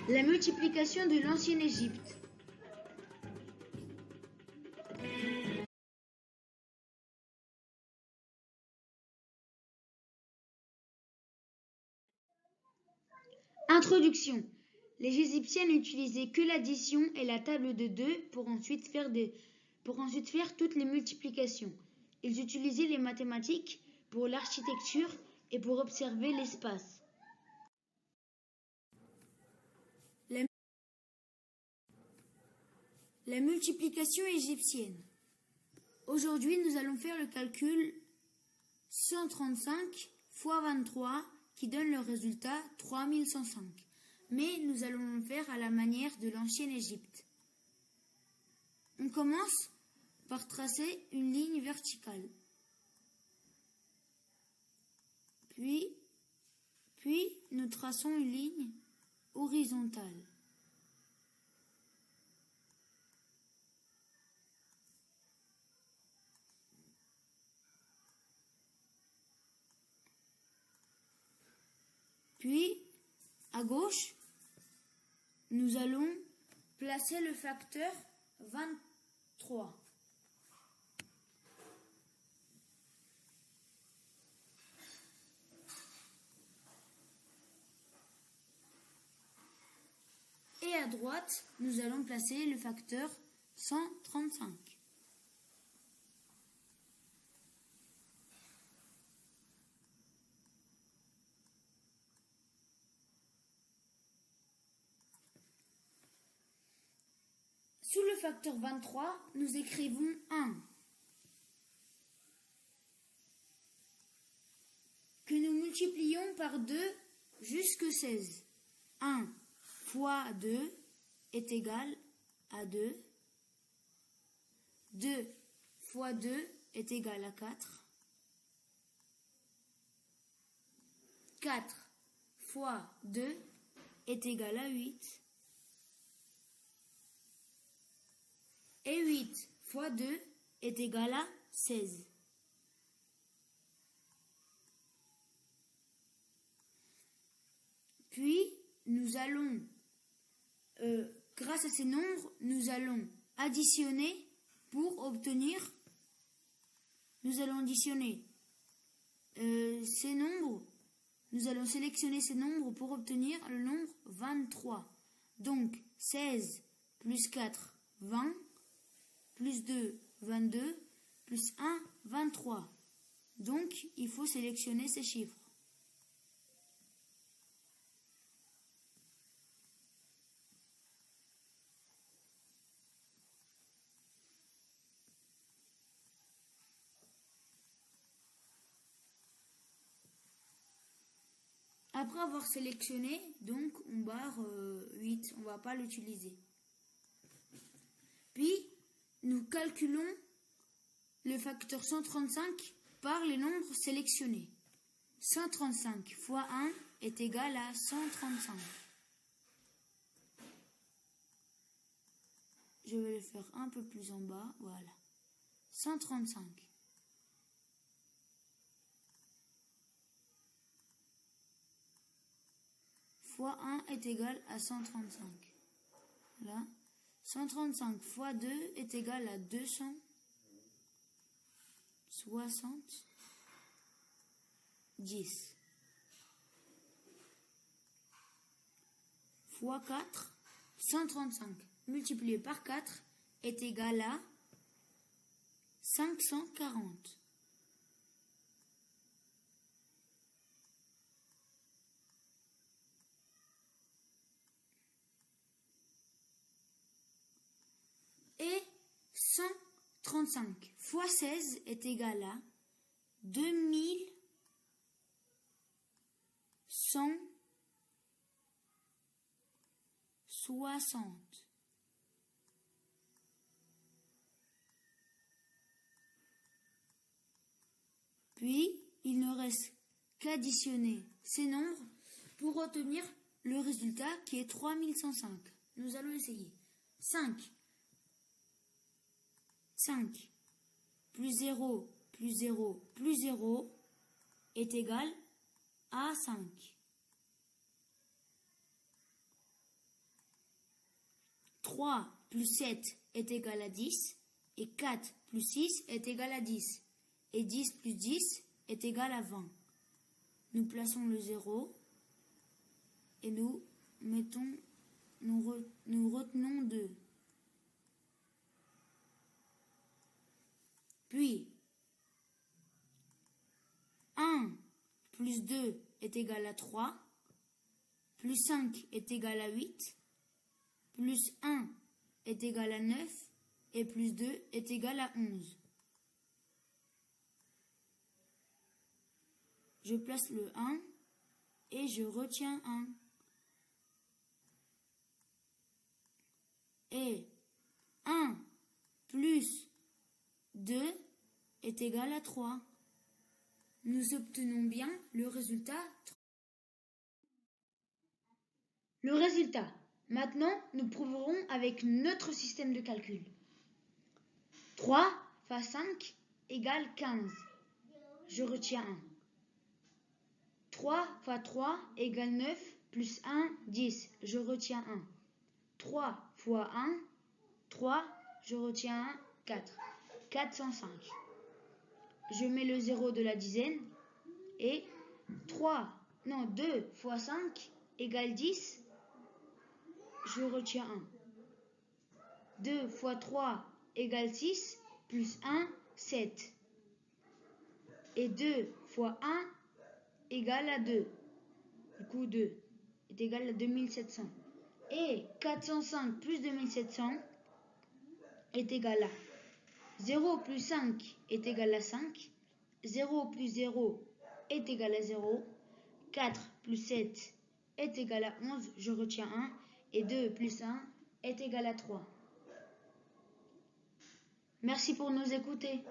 La multiplication de l'ancienne Égypte. Introduction. Les Égyptiens n'utilisaient que l'addition et la table de 2 pour ensuite faire toutes les multiplications. Ils utilisaient les mathématiques pour l'architecture et pour observer l'espace. La multiplication égyptienne. Aujourd'hui, nous allons faire le calcul 135 fois 23 qui donne le résultat 3105. Mais nous allons le faire à la manière de l'ancienne Égypte. On commence par tracer une ligne verticale. Puis nous traçons une ligne horizontale. Puis, à gauche, nous allons placer le facteur 23. Et à droite, nous allons placer le facteur 135. Sous le facteur 23, nous écrivons 1. Que nous multiplions par 2 jusqu'à 16. 1 fois 2 est égal à 2. 2 fois 2 est égal à 4. 4 fois 2 est égal à 8. Et 8 fois 2 est égal à 16. Puis, nous allons, grâce à ces nombres, nous allons additionner pour obtenir, nous allons additionner ces nombres, nous allons sélectionner ces nombres pour obtenir le nombre 23. Donc, 16 plus 4, 20. Plus 2, 22, plus 1, 23. Donc, il faut sélectionner ces chiffres. Après avoir sélectionné, donc, on barre 8, on ne va pas l'utiliser. Puis, nous calculons le facteur 135 par les nombres sélectionnés. 135 fois 1 est égal à 135. Je vais le faire un peu plus en bas, voilà. 135. Fois 1 est égal à 135. Là. 135 fois 2 est égal à 270. Fois 4, 135 multiplié par 4 est égal à 540. Et 135 fois 16 est égal à 2160. Puis, il ne reste qu'additionner ces nombres pour obtenir le résultat qui est 3105. Nous allons essayer. 5 plus 0 plus 0 plus 0 est égal à 5. 3 plus 7 est égal à 10, et 4 plus 6 est égal à 10, et 10 plus 10 est égal à 20. Nous plaçons le 0, et nous retenons 2. Puis, 1 plus 2 est égal à 3, plus 5 est égal à 8, plus 1 est égal à 9, et plus 2 est égal à 11. Je place le 1 et je retiens 1. Et 1 plus 2 est égal à 3. Nous obtenons bien le résultat. Le résultat. Maintenant, nous prouverons avec notre système de calcul. 3 fois 5 égale 15. Je retiens 1. 3 fois 3 égale 9 plus 1, 10. Je retiens 1. 3 fois 1, 3. Je retiens 1, 4. 405. Je mets le 0 de la dizaine et 2 fois 5 égale 10. Je retiens 1. 2 fois 3 égale 6, plus 1, 7. Et 2 fois 1 égale à 2. Du coup, 2 est égal à 2700. Et 405 plus 2700 est égal à 0 plus 5 est égal à 5. 0 plus 0 est égal à 0. 4 plus 7 est égal à 11. Je retiens 1. Et 2 plus 1 est égal à 3. Merci pour nous écouter.